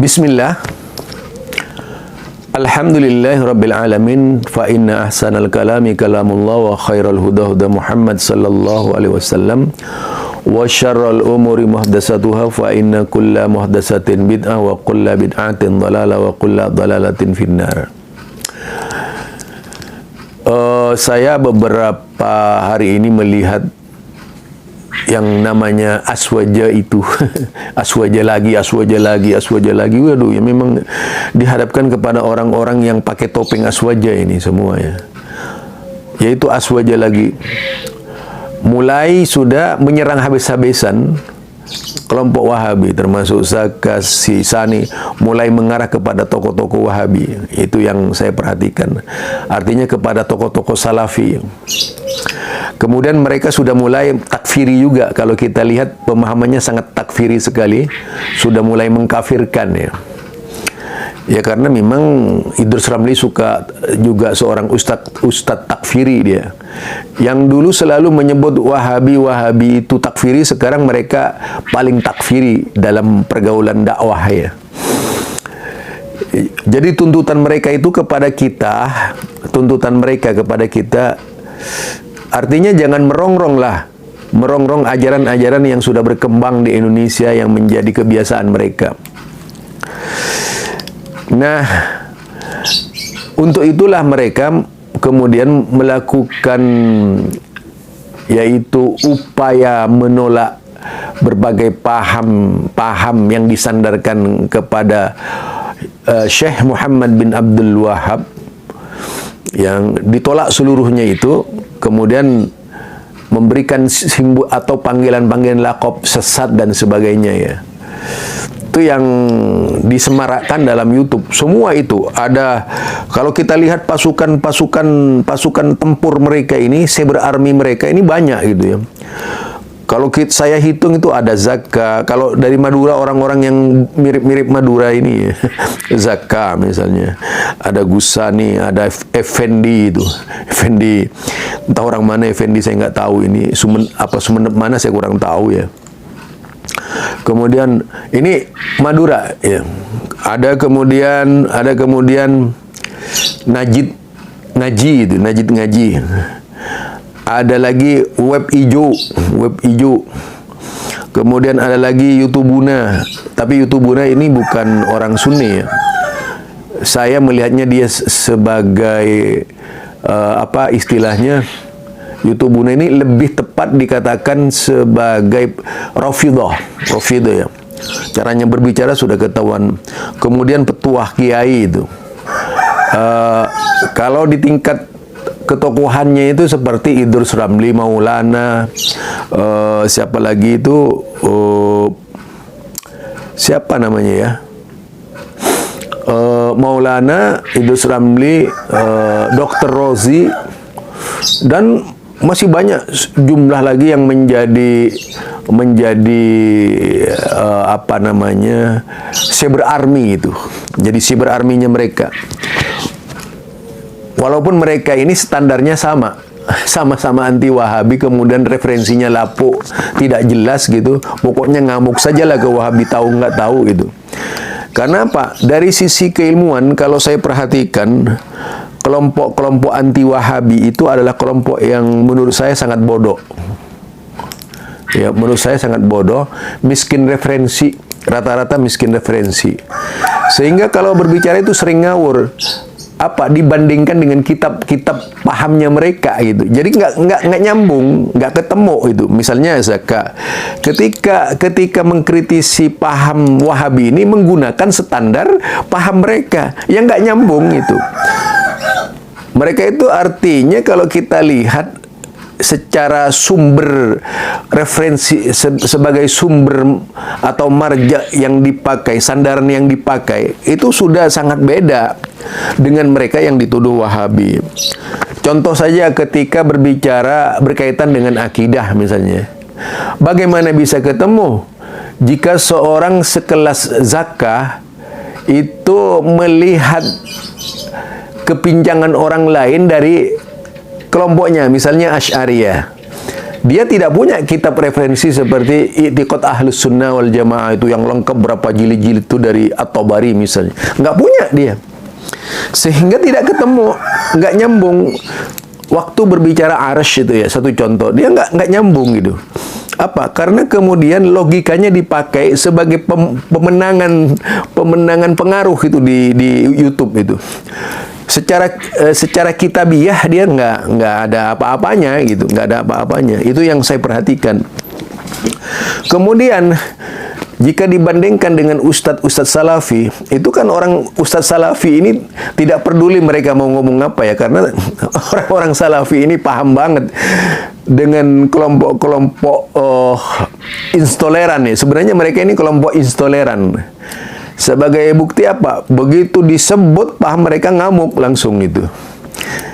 Bismillah. Alhamdulillahirabbil alamin, fa inna ahsanal kalami kalamullah wa khairal huda huda Muhammad sallallahu alaihi wasallam wa syarrul umuri muhdatsatuha fa inna kulla muhdatsatin bid'ah wa kulla bid'atin dhalalah wa kulla dhalalatin finnar. Saya beberapa hari ini melihat yang namanya aswaja itu aswaja lagi. Waduh, ya memang dihadapkan kepada orang-orang yang pakai topeng aswaja ini semua ya. Yaitu aswaja lagi. Mulai sudah menyerang habis-habisan kelompok Wahabi, termasuk Zaka, Sani, mulai mengarah kepada tokoh-tokoh Wahabi. Itu yang saya perhatikan. Artinya kepada tokoh-tokoh Salafi. Kemudian mereka sudah mulai takfiri juga. Kalau kita lihat pemahamannya sangat takfiri sekali. Sudah mulai mengkafirkan ya. Ya karena memang Idrus Ramli suka juga seorang ustadz takfiri dia. Yang dulu selalu menyebut Wahabi itu takfiri, sekarang mereka paling takfiri dalam pergaulan dakwah ya. Jadi tuntutan mereka kepada kita, artinya jangan merongrong ajaran-ajaran yang sudah berkembang di Indonesia yang menjadi kebiasaan mereka. Nah, untuk itulah mereka kemudian melakukan yaitu upaya menolak berbagai paham yang disandarkan kepada Syekh Muhammad bin Abdul Wahab, yang ditolak seluruhnya itu, kemudian memberikan simbol atau panggilan-panggilan lakop sesat dan sebagainya ya. Itu yang disemarakkan dalam YouTube. Semua itu ada. Kalau kita lihat pasukan tempur mereka ini, cyber army mereka ini banyak gitu ya. Kalau saya hitung itu ada Zaka. Kalau dari Madura, orang-orang yang mirip-mirip Madura ini ya. Zaka misalnya, ada Gusani, ada Effendi itu. Effendi, entah orang mana Effendi, saya nggak tahu ini. Sumenep mana saya kurang tahu ya. Kemudian ini Madura ya. Ada kemudian Najid Ngaji. Ada lagi web ijo. Kemudian ada lagi YouTubuna. Tapi YouTubuna ini bukan orang Sunni ya. Saya melihatnya dia sebagai apa istilahnya, YouTubuna ini lebih tepat dikatakan sebagai Rafidah ya. Caranya berbicara sudah ketahuan. Kemudian petuah kiai itu. Kalau di tingkat ketokohannya itu seperti Idrus Ramli, Maulana, siapa lagi itu, siapa namanya ya? Maulana, Idrus Ramli, Dr. Rozi, dan masih banyak jumlah lagi yang menjadi apa namanya, cyber army itu. Jadi cyber army-nya mereka. Walaupun mereka ini standarnya sama-sama anti Wahabi, kemudian referensinya lapuk, tidak jelas gitu. Pokoknya ngamuk sajalah ke Wahabi, tahu nggak tahu gitu. Karena apa? Dari sisi keilmuan, kalau saya perhatikan, kelompok-kelompok anti Wahabi itu adalah kelompok yang menurut saya sangat bodoh. Ya, menurut saya sangat bodoh, miskin referensi, rata-rata miskin referensi. Sehingga kalau berbicara itu sering ngawur. Apa dibandingkan dengan kitab-kitab pahamnya mereka gitu. Jadi nggak nyambung, nggak ketemu itu. Misalnya Zaka, ketika mengkritisi paham Wahabi ini menggunakan standar paham mereka yang nggak nyambung itu. Mereka itu artinya kalau kita lihat secara sumber referensi, sebagai sumber atau marja yang dipakai, sandaran yang dipakai, itu sudah sangat beda dengan mereka yang dituduh Wahabi. Contoh saja ketika berbicara berkaitan dengan akidah misalnya. Bagaimana bisa ketemu jika seorang sekelas Zaka itu melihat kepinjangan orang lain dari kelompoknya, misalnya Asy'ariyah. Dia tidak punya kitab referensi seperti I'tiqad Ahlus Sunnah wal Jamaah itu yang lengkap berapa jilid-jilid itu dari At-Tabari misalnya. Nggak punya dia. Sehingga tidak ketemu, nggak nyambung. Waktu berbicara arsy itu ya, satu contoh, dia nggak nyambung gitu. Apa? Karena kemudian logikanya dipakai sebagai pemenangan pengaruh itu di YouTube itu. Secara kitabiah dia nggak ada apa-apanya gitu, nggak ada apa-apanya. Itu yang saya perhatikan. Kemudian jika dibandingkan dengan ustadz salafi, itu kan orang ustadz salafi ini tidak peduli mereka mau ngomong apa ya, karena orang-orang salafi ini paham banget dengan kelompok-kelompok intoleran ya. Sebenarnya mereka ini kelompok intoleran. Sebagai bukti apa? Begitu disebut paham mereka ngamuk langsung itu.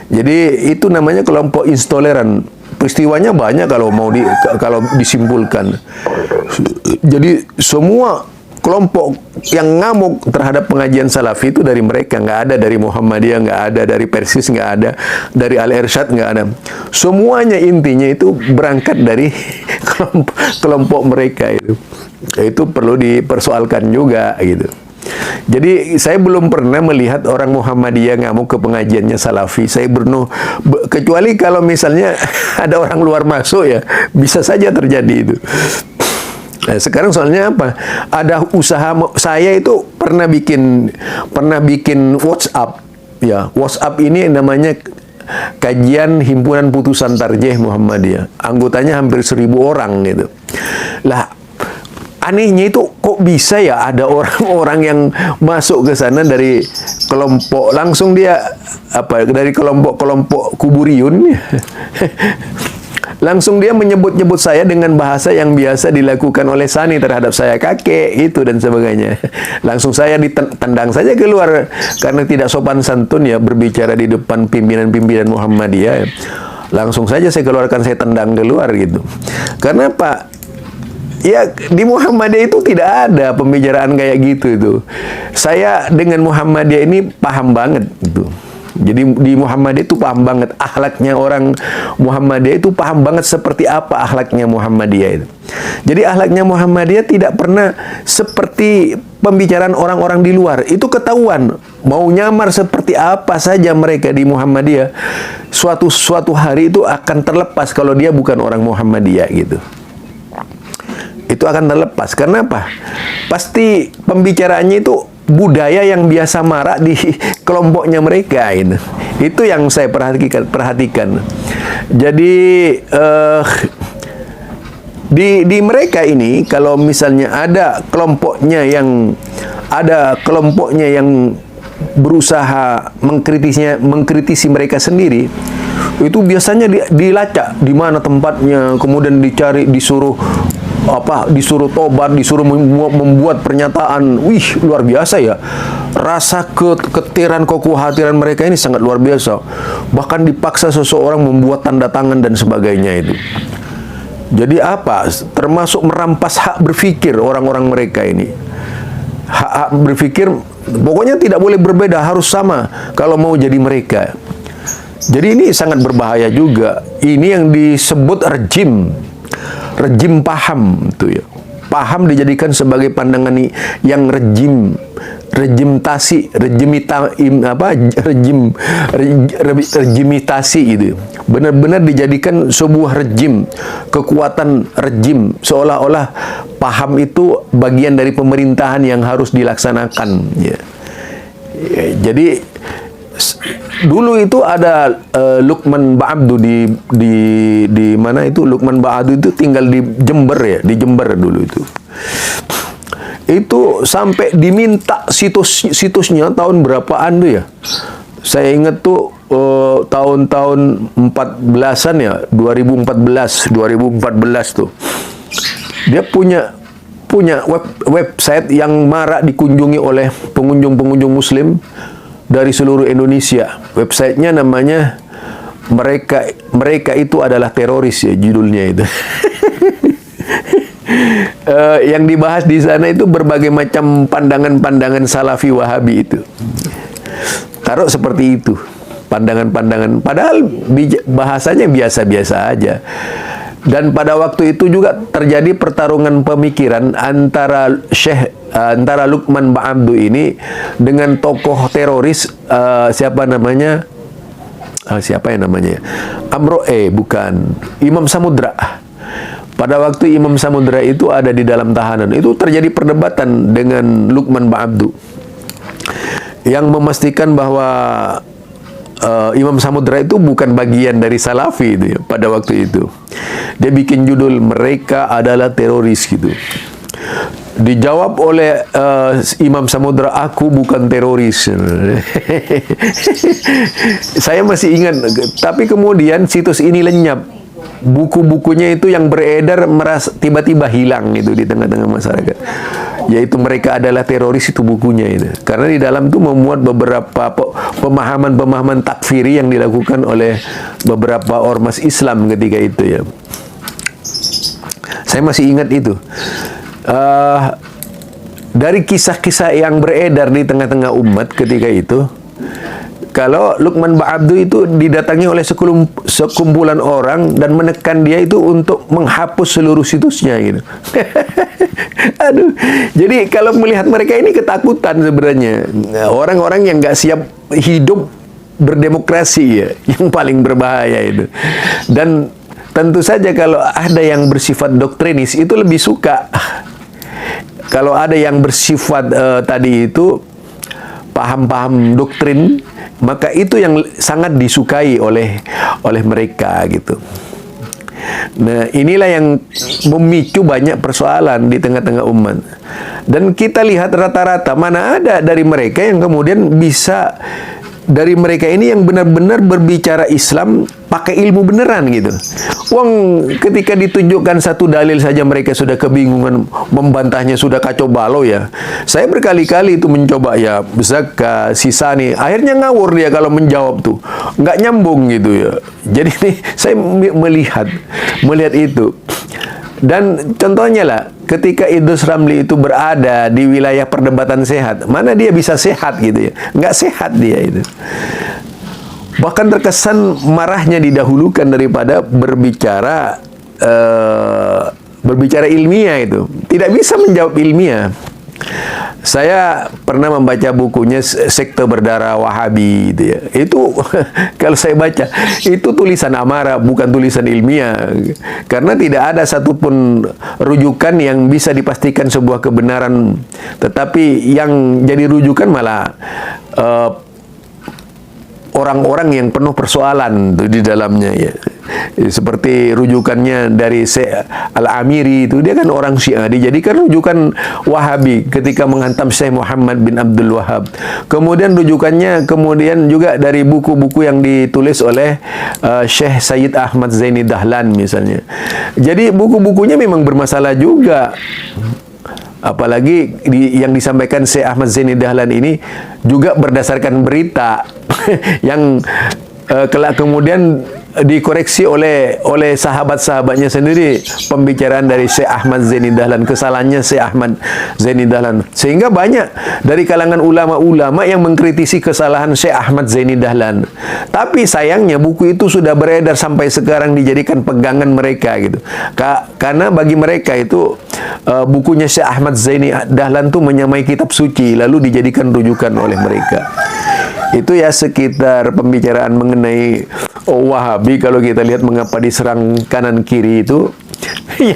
Jadi itu namanya kelompok intoleran. Peristiwanya banyak kalau disimpulkan. Jadi semua kelompok yang ngamuk terhadap pengajian salafi itu dari mereka, nggak ada dari Muhammadiyah, nggak ada dari Persis, nggak ada dari Al-Irsyad, nggak ada. Semuanya intinya itu berangkat dari kelompok mereka itu. Itu perlu dipersoalkan juga gitu. Jadi saya belum pernah melihat orang Muhammadiyah ngamuk ke pengajiannya salafi. Saya kecuali kalau misalnya ada orang luar masuk ya, bisa saja terjadi itu. Nah, sekarang soalnya apa? Ada usaha, saya itu pernah bikin WhatsApp ya. WhatsApp ini namanya Kajian Himpunan Putusan Tarjih Muhammadiyah. Anggotanya hampir 1.000 orang gitu. Lah, anehnya itu kok bisa ya ada orang-orang yang masuk ke sana dari kelompok, langsung dia dari kelompok kuburiyun langsung dia menyebut-nyebut saya dengan bahasa yang biasa dilakukan oleh Sani terhadap saya, kakek itu dan sebagainya. Langsung saya ditendang saja keluar karena tidak sopan santun ya berbicara di depan pimpinan-pimpinan Muhammadiyah. Langsung saja saya keluarkan, saya tendang keluar gitu. Karena apa? Ya, di Muhammadiyah itu tidak ada pembicaraan kayak gitu itu. Saya dengan Muhammadiyah ini paham banget gitu. Jadi di Muhammadiyah itu paham banget akhlaknya orang Muhammadiyah itu paham banget seperti apa akhlaknya Muhammadiyah itu. Jadi akhlaknya Muhammadiyah tidak pernah seperti pembicaraan orang-orang di luar. Itu ketahuan. Mau nyamar seperti apa saja mereka di Muhammadiyah, suatu hari itu akan terlepas kalau dia bukan orang Muhammadiyah gitu. Itu akan terlepas. Karena apa? Pasti pembicaraannya itu budaya yang biasa marak di kelompoknya mereka itu. Itu yang saya perhatikan. Jadi di mereka ini kalau misalnya ada kelompoknya yang berusaha mengkritisi mereka sendiri, itu biasanya dilacak di mana tempatnya, kemudian disuruh tobat, disuruh membuat pernyataan. Wih, luar biasa ya. Rasa keketiran, kekhawatiran mereka ini sangat luar biasa. Bahkan dipaksa seseorang membuat tanda tangan dan sebagainya itu. Jadi apa? Termasuk merampas hak berpikir orang-orang mereka ini. Hak berpikir, pokoknya tidak boleh berbeda, harus sama kalau mau jadi mereka. Jadi ini sangat berbahaya juga. Ini yang disebut rejim paham itu ya. Paham dijadikan sebagai pandangan yang rejimitasi itu. Benar-benar dijadikan sebuah kekuatan rejim, seolah-olah paham itu bagian dari pemerintahan yang harus dilaksanakan ya. Jadi dulu itu ada Lukman Ba'abdu di mana itu. Lukman Ba'abdu itu tinggal di Jember ya, di Jember dulu itu. Itu sampai diminta situsnya tahun berapaan tuh ya. Saya ingat tuh tahun-tahun 14-an ya, 2014 tuh. Dia punya website yang marak dikunjungi oleh pengunjung-pengunjung muslim dari seluruh Indonesia. Websitenya namanya mereka itu adalah teroris ya, judulnya itu. Yang dibahas di sana itu berbagai macam pandangan-pandangan Salafi Wahabi itu. Taruh seperti itu, pandangan-pandangan. Padahal bahasanya biasa-biasa aja. Dan pada waktu itu juga terjadi pertarungan pemikiran antara Luqman Ba'abdu ini dengan tokoh teroris siapa namanya? Bukan, Imam Samudra. Pada waktu Imam Samudra itu ada di dalam tahanan, itu terjadi perdebatan dengan Luqman Ba'abdu yang memastikan bahwa Imam Samudra itu bukan bagian dari Salafi itu ya, pada waktu itu. Dia bikin judul "Mereka adalah teroris" gitu. Dijawab oleh Imam Samudra, "Aku bukan teroris." Saya masih ingat, tapi kemudian situs ini lenyap. Buku-bukunya itu yang beredar tiba-tiba hilang itu di tengah-tengah masyarakat. Yaitu "Mereka adalah teroris", itu bukunya itu. Karena di dalam itu memuat beberapa pemahaman-pemahaman takfiri yang dilakukan oleh beberapa ormas Islam ketika itu ya. Saya masih ingat itu. Dari kisah-kisah yang beredar di tengah-tengah umat ketika itu, kalau Luqman Ba'abdu itu didatangi oleh sekumpulan orang dan menekan dia itu untuk menghapus seluruh situsnya gitu. Aduh, jadi kalau melihat mereka ini ketakutan sebenarnya. Orang-orang yang nggak siap hidup berdemokrasi ya, yang paling berbahaya itu. Dan tentu saja kalau ada yang bersifat doktrinis itu lebih suka. Kalau ada yang bersifat tadi itu paham-paham doktrin, maka itu yang sangat disukai oleh mereka gitu. Nah, inilah yang memicu banyak persoalan di tengah-tengah umat. Dan kita lihat rata-rata mana ada dari mereka yang kemudian bisa, dari mereka ini yang benar-benar berbicara Islam pakai ilmu beneran gitu. Wong ketika ditunjukkan satu dalil saja mereka sudah kebingungan, membantahnya sudah kacau balau ya. Saya berkali-kali itu mencoba ya, Zaka, Sisani, akhirnya ngawur dia kalau menjawab tuh, nggak nyambung gitu ya. Jadi nih saya melihat itu. Dan contohnya lah, ketika Idrus Ramli itu berada di wilayah perdebatan sehat, mana dia bisa sehat gitu ya? Nggak sehat dia itu. Bahkan terkesan marahnya didahulukan daripada berbicara ilmiah itu. Tidak bisa menjawab ilmiah. Saya pernah membaca bukunya Sekte Berdarah Wahabi itu ya. Itu kalau saya baca itu tulisan amarah, bukan tulisan ilmiah. Karena tidak ada satupun rujukan yang bisa dipastikan sebuah kebenaran. Tetapi yang jadi rujukan malah orang-orang yang penuh persoalan di dalamnya ya. Seperti rujukannya dari Syekh Al-Amiri itu, dia kan orang Syiah, dijadikan rujukan Wahabi ketika menghantam Syekh Muhammad bin Abdul Wahab. Kemudian rujukannya juga dari buku-buku yang ditulis oleh Syekh Sayyid Ahmad Zaini Dahlan misalnya. Jadi buku-bukunya memang bermasalah juga. Apalagi yang disampaikan Syekh Ahmad Zaini Dahlan ini juga berdasarkan berita yang kelak kemudian dikoreksi oleh sahabat-sahabatnya sendiri, pembicaraan dari Syekh Ahmad Zaini Dahlan, kesalahannya Syekh Ahmad Zaini Dahlan, sehingga banyak dari kalangan ulama-ulama yang mengkritisi kesalahan Syekh Ahmad Zaini Dahlan. Tapi sayangnya buku itu sudah beredar sampai sekarang, dijadikan pegangan mereka gitu. Karena bagi mereka itu bukunya Syekh Ahmad Zaini Dahlan itu menyamai kitab suci, lalu dijadikan rujukan oleh mereka. Itu ya sekitar pembicaraan mengenai Wahabi. Kalau kita lihat mengapa diserang kanan kiri itu ya,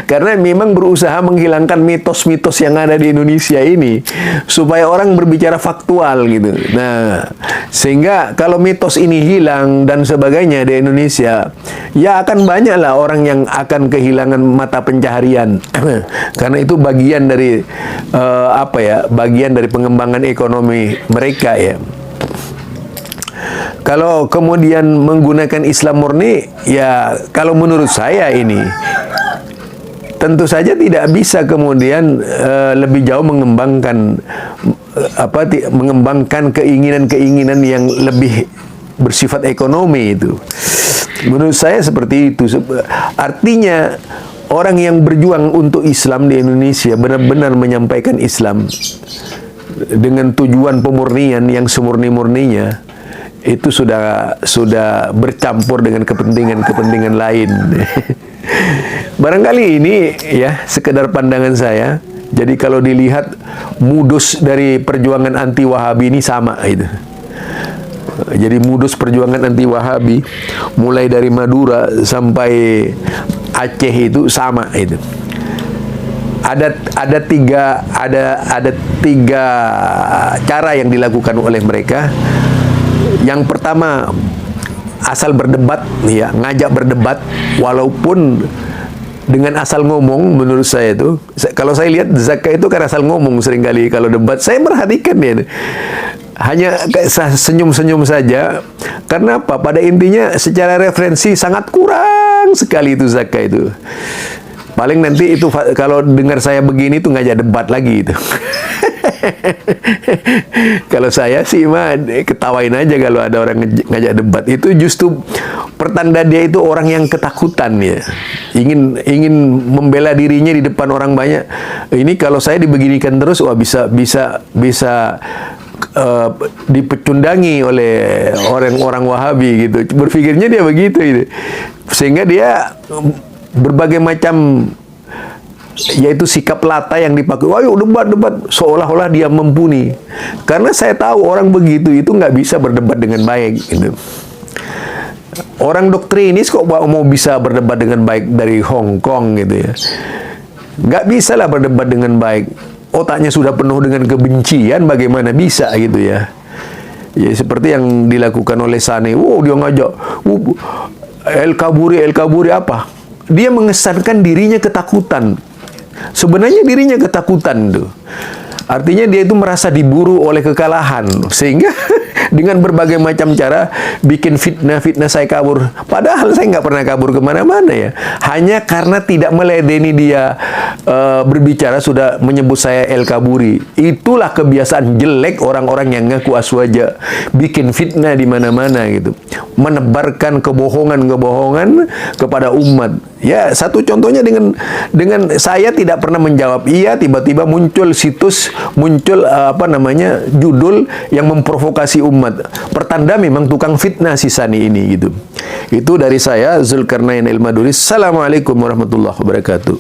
karena memang berusaha menghilangkan mitos-mitos yang ada di Indonesia ini supaya orang berbicara faktual gitu. Nah, sehingga kalau mitos ini hilang dan sebagainya di Indonesia, ya akan banyaklah orang yang akan kehilangan mata pencaharian. Karena itu bagian dari bagian dari pengembangan ekonomi mereka ya. Kalau kemudian menggunakan Islam murni, ya kalau menurut saya ini tentu saja tidak bisa kemudian lebih jauh mengembangkan keinginan-keinginan yang lebih bersifat ekonomi itu. Menurut saya seperti itu. Artinya orang yang berjuang untuk Islam di Indonesia benar-benar menyampaikan Islam dengan tujuan pemurnian yang semurni-murninya, itu sudah bercampur dengan kepentingan-kepentingan lain. Barangkali ini ya sekedar pandangan saya. Jadi kalau dilihat modus dari perjuangan anti Wahabi ini sama itu. Jadi modus perjuangan anti Wahabi mulai dari Madura sampai Aceh itu sama itu. Ada tiga cara yang dilakukan oleh mereka. Yang pertama, asal berdebat, ya, ngajak berdebat, walaupun dengan asal ngomong. Menurut saya itu, kalau saya lihat Zakka itu kan asal ngomong seringkali kalau debat. Saya perhatikan dia hanya senyum-senyum saja. Karena apa? Pada intinya secara referensi sangat kurang sekali itu Zakka itu. Paling nanti itu kalau dengar saya begini tuh ngajak debat lagi itu. Kalau saya sih mah ketawain aja kalau ada orang ngajak debat. Itu justru pertanda dia itu orang yang ketakutan ya. Ingin membela dirinya di depan orang banyak. Ini kalau saya dibeginikan terus, wah bisa dipecundangi oleh orang-orang Wahabi gitu. Berpikirnya dia begitu gitu. Sehingga dia berbagai macam yaitu sikap lata yang dipakai. Ayo debat, seolah-olah dia mumpuni. Karena saya tahu orang begitu itu nggak bisa berdebat dengan baik gitu. Orang doktrinis kok mau bisa berdebat dengan baik dari Hong Kong gitu ya. Nggak bisa lah berdebat dengan baik. Otaknya sudah penuh dengan kebencian, bagaimana bisa gitu ya. Ya seperti yang dilakukan oleh Sani. Dia ngajak El-Kaburi apa? Dia mengesankan dirinya ketakutan. Sebenarnya dirinya ketakutan tuh. Artinya dia itu merasa diburu oleh kekalahan. Sehingga dengan berbagai macam cara bikin fitnah saya kabur. Padahal saya nggak pernah kabur kemana-mana ya. Hanya karena tidak meledeni dia berbicara sudah menyebut saya El-Kaburi. Itulah kebiasaan jelek orang-orang yang ngaku aswaja. Bikin fitnah di mana-mana gitu. Menebarkan kebohongan kepada umat. Ya, satu contohnya dengan saya tidak pernah menjawab iya, tiba-tiba muncul situs, judul yang memprovokasi umat. Pertanda memang tukang fitnah si Sani ini gitu. Itu dari saya, Zulkarnain Ilmaduri. Assalamualaikum warahmatullahi wabarakatuh.